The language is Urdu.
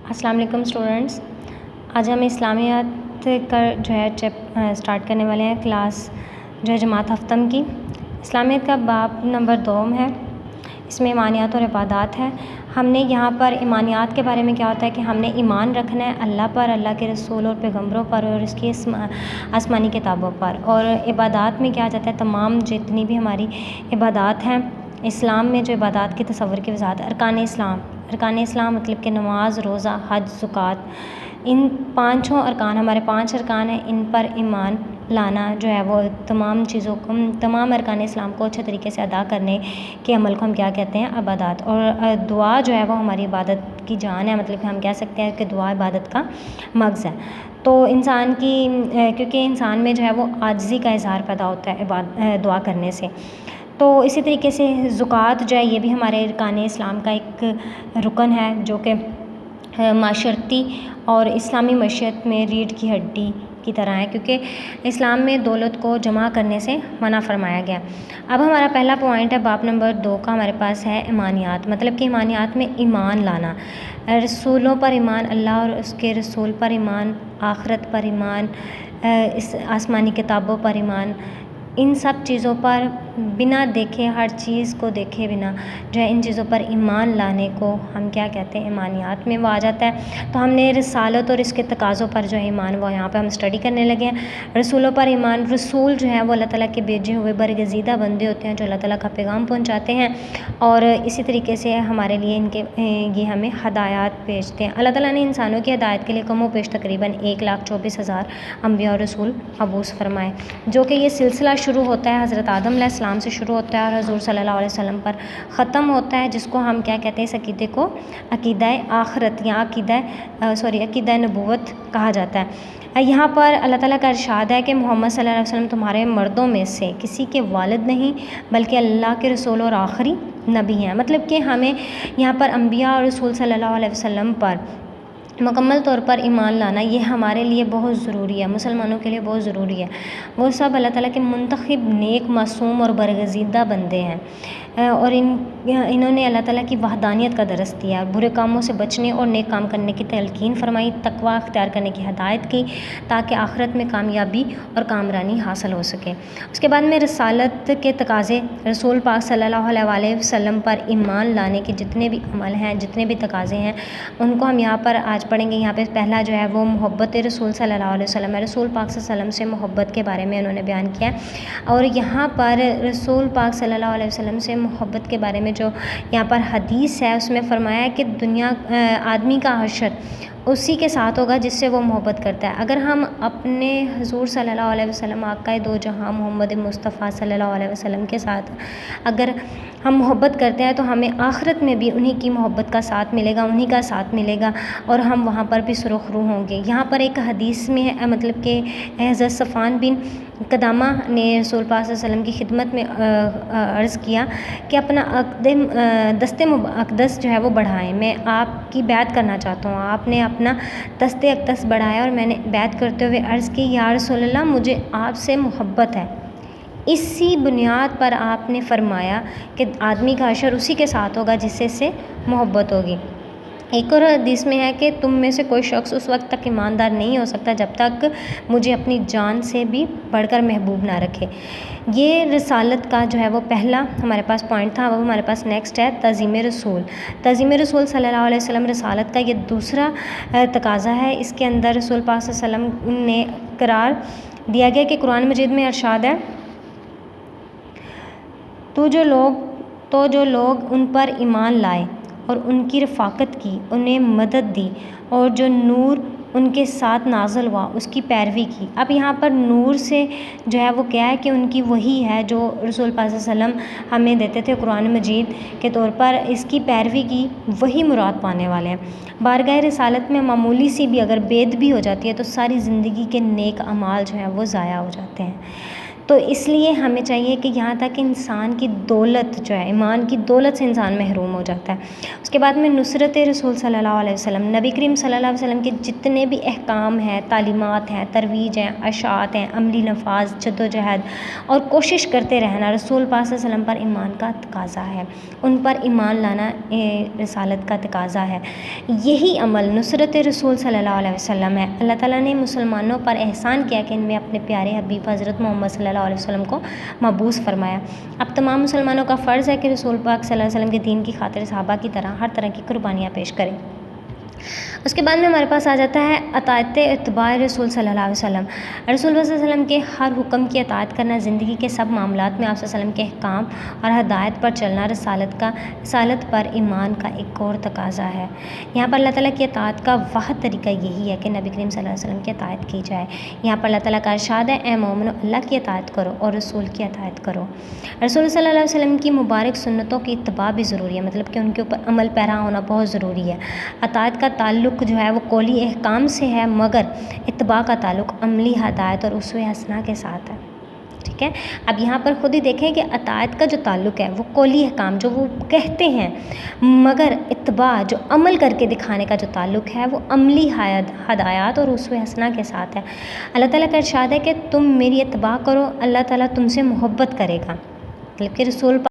السلام علیکم اسٹوڈنٹس، آج ہم اسلامیات کا اسٹارٹ کرنے والے ہیں کلاس جماعت ہفتم کی۔ اسلامیات کا باب نمبر 2 ہے، اس میں ایمانیات اور عبادات ہے۔ ہم نے یہاں پر ایمانیات کے بارے میں کیا ہوتا ہے کہ ہم نے ایمان رکھنا ہے اللہ پر، اللہ کے رسول اور پیغمبروں پر اور اس کی آسمانی کتابوں پر۔ اور عبادات میں کیا جاتا ہے، تمام جتنی بھی ہماری عبادات ہیں اسلام میں، جو عبادات کے تصور کی وضاحت۔ ارکان اسلام مطلب کہ نماز، روزہ، حج، زکوٰۃ، ان پانچوں ارکان، ہمارے 5 ارکان ہیں، ان پر ایمان لانا جو ہے وہ تمام ارکان اسلام کو اچھے طریقے سے ادا کرنے کے عمل کو ہم کیا کہتے ہیں، عبادات۔ اور دعا جو ہے وہ ہماری عبادت کی جان ہے، مطلب کہ ہم کہہ سکتے ہیں کہ دعا عبادت کا مغز ہے۔ تو انسان کی کیونکہ انسان میں جو ہے وہ عاجزی کا اظہار پیدا ہوتا ہے دعا کرنے سے۔ تو اسی طریقے سے زکوٰۃ جو ہے یہ بھی ہمارے ارکان اسلام کا ایک رکن ہے، جو کہ معاشرتی اور اسلامی معیشت میں ریڑھ کی ہڈی کی طرح ہے، کیونکہ اسلام میں دولت کو جمع کرنے سے منع فرمایا گیا۔ اب ہمارا پہلا پوائنٹ ہے باب نمبر 2 کا، ہمارے پاس ہے ایمانیات، مطلب کہ ایمانیات میں ایمان لانا، رسولوں پر ایمان، اللہ اور اس کے رسول پر ایمان، آخرت پر ایمان، اس آسمانی کتابوں پر ایمان، ان سب چیزوں پر بنا دیکھے، ہر چیز کو دیکھے بنا جو ہے ان چیزوں پر ایمان لانے کو ہم کیا کہتے ہیں، ایمانیات میں وہ آ جاتا ہے۔ تو ہم نے رسالت اور اس کے تقاضوں پر جو ہے ایمان وہ یہاں پہ ہم اسٹڈی کرنے لگے ہیں۔ رسولوں پر ایمان، رسول جو ہے وہ اللہ تعالیٰ کے بھیجے ہوئے برگزیدہ بندے ہوتے ہیں جو اللہ تعالیٰ کا پیغام پہنچاتے ہیں، اور اسی طریقے سے ہمارے لیے یہ ہمیں ہدایات بھیجتے ہیں۔ اللہ تعالیٰ نے انسانوں کی ہدایت کے لیے کم و بیش تقریباً 1,24,000 انبیاء اور رسول مبعوث فرمائے، جو کہ یہ سلسلہ شروع ہوتا ہے حضرت آدم علیہ السلام سے شروع ہوتا ہے اور حضور صلی اللہ علیہ وسلم پر ختم ہوتا ہے، جس کو ہم کیا کہتے ہیں، اس عقیدے کو عقیدہ آخرت یا عقیدہ نبوت کہا جاتا ہے۔ یہاں پر اللہ تعالیٰ کا ارشاد ہے کہ محمد صلی اللہ علیہ وسلم تمہارے مردوں میں سے کسی کے والد نہیں، بلکہ اللہ کے رسول اور آخری نبی ہیں۔ مطلب کہ ہمیں یہاں پر انبیاء اور رسول صلی اللہ علیہ وسلم پر مکمل طور پر ایمان لانا یہ ہمارے لیے بہت ضروری ہے، مسلمانوں کے لیے بہت ضروری ہے۔ وہ سب اللہ تعالیٰ کے منتخب، نیک، معصوم اور برگزیدہ بندے ہیں، اور انہوں نے اللہ تعالیٰ کی وحدانیت کا درس دیا، برے کاموں سے بچنے اور نیک کام کرنے کی تلقین فرمائی، تقویٰ اختیار کرنے کی ہدایت کی تاکہ آخرت میں کامیابی اور کامرانی حاصل ہو سکے۔ اس کے بعد میں رسالت کے تقاضے، رسول پاک صلی اللہ علیہ وسلم پر ایمان لانے کے جتنے بھی عمل ہیں، جتنے بھی تقاضے ہیں، ان کو ہم یہاں پر آج پڑھیں گے۔ یہاں پہ پہلا جو ہے وہ محبت رسول صلی اللہ علیہ وسلم ہے، رسول پاک صلی اللہ علیہ وسلم سے محبت کے بارے میں انہوں نے بیان کیا ہے، اور یہاں پر رسول پاک صلی اللہ علیہ وسلم سے محبت کے بارے میں جو یہاں پر حدیث ہے اس میں فرمایا ہے کہ آدمی کا حشر اسی کے ساتھ ہوگا جس سے وہ محبت کرتا ہے۔ اگر ہم اپنے حضور صلی اللہ علیہ وسلم، آقائے دو جہاں محمد مصطفیٰ صلی اللہ علیہ وسلم کے ساتھ اگر ہم محبت کرتے ہیں تو ہمیں آخرت میں بھی انہی کی محبت کا ساتھ ملے گا، انہی کا ساتھ ملے گا، اور ہم وہاں پر بھی سرخ روح ہوں گے۔ یہاں پر ایک حدیث میں ہے، مطلب کہ حضرت صفوان بن قدامہ نے رسول پاک صلی اللہ علیہ وسلم کی خدمت میں عرض کیا کہ اپنا دست اقدس جو ہے وہ بڑھائیں، میں آپ کی بیعت کرنا چاہتا ہوں۔ آپ نے اپنا دست اقدس بڑھایا اور میں نے بیعت کرتے ہوئے عرض کی، یا رسول اللہ مجھے آپ سے محبت ہے۔ اسی بنیاد پر آپ نے فرمایا کہ آدمی کا حشر اسی کے ساتھ ہوگا جس سے محبت ہوگی۔ ایک اور حدیث میں ہے کہ تم میں سے کوئی شخص اس وقت تک ایماندار نہیں ہو سکتا جب تک مجھے اپنی جان سے بھی بڑھ کر محبوب نہ رکھے۔ یہ رسالت کا جو ہے وہ پہلا ہمارے پاس پوائنٹ تھا۔ وہ ہمارے پاس نیکسٹ ہے تعظیم رسول۔ تعظیم رسول صلی اللہ علیہ وسلم رسالت کا یہ دوسرا تقاضا ہے۔ اس کے اندر رسول پاک صلی اللہ علیہ وسلم نے قرار دیا گیا کہ قرآن مجید میں ارشاد ہے، تو جو لوگ ان پر ایمان لائے اور ان کی رفاقت کی، انہیں مدد دی، اور جو نور ان کے ساتھ نازل ہوا اس کی پیروی کی۔ اب یہاں پر نور سے جو ہے وہ کیا ہے کہ ان کی وحی ہے جو رسول پاک صلی اللہ علیہ وسلم ہمیں دیتے تھے قرآن مجید کے طور پر، اس کی پیروی کی، وہی مراد پانے والے ہیں۔ بارگاہ رسالت میں معمولی سی بھی اگر بید بھی ہو جاتی ہے تو ساری زندگی کے نیک اعمال جو ہیں وہ ضائع ہو جاتے ہیں۔ تو اس لیے ہمیں چاہیے کہ یہاں تک انسان کی دولت جو ہے، ایمان کی دولت سے انسان محروم ہو جاتا ہے۔ اس کے بعد میں نصرت رسول صلی اللہ علیہ وسلم، نبی کریم صلی اللہ علیہ وسلم کے جتنے بھی احکام ہیں، تعلیمات ہیں، ترویج ہیں، اشاعت ہیں، عملی نفاذ، جد و جہد اور کوشش کرتے رہنا رسول پاک صلی اللہ علیہ وسلم پر ایمان کا تقاضا ہے، ان پر ایمان لانا رسالت کا تقاضا ہے۔ یہی عمل نصرت رسول صلی اللہ علیہ وسلم ہے۔ اللہ تعالیٰ نے مسلمانوں پر احسان کیا کہ ان میں اپنے پیارے حبیب حضرت محمد صلی اللہ علیہ وسلم کو مبعوث فرمایا۔ اب تمام مسلمانوں کا فرض ہے کہ رسول پاک صلی اللہ علیہ وسلم کے دین کی خاطر صحابہ کی طرح ہر طرح کی قربانیاں پیش کریں۔ اس کے بعد میں ہمارے پاس آ جاتا ہے اطاعت اتباع رسول صلی اللہ علیہ وسلم۔ رسول صلی اللہ علیہ وسلم کے ہر حکم کی اطاعت کرنا، زندگی کے سب معاملات میں آپ صلی اللہ علیہ وسلم کے احکام اور ہدایت پر چلنا رسالت پر ایمان کا ایک اور تقاضا ہے۔ یہاں پر اللہ تعالیٰ کی اطاعت کا واحد طریقہ یہی ہے کہ نبی کریم صلی اللہ علیہ وسلم کی اطاعت کی جائے۔ یہاں پر اللہ تعالیٰ کا ارشاد ہے، اے مومنو اللہ کی اطاعت کرو اور رسول کی اطاعت کرو۔ رسول صلی اللہ علیہ وسلم کی مبارک سنتوں کی اتباع بھی ضروری ہے، مطلب کہ ان کے اوپر عمل پیرا ہونا بہت ضروری ہے۔ اطاعت کا تعلق جو ہے وہ قولی احکام سے ہے، مگر اتباع کا تعلق عملی ہدایت اور اسوہ حسنہ کے ساتھ ہے۔ ٹھیک ہے، اب یہاں پر خود ہی دیکھیں کہ اطاعت کا جو تعلق ہے وہ قولی احکام جو وہ کہتے ہیں، مگر اتباع جو عمل کر کے دکھانے کا جو تعلق ہے وہ عملی ہدایات اور اسوہ حسنہ کے ساتھ ہے۔ اللہ تعالیٰ کا ارشاد ہے کہ تم میری اتباع کرو، اللہ تعالیٰ تم سے محبت کرے گا، مطلب کہ رسول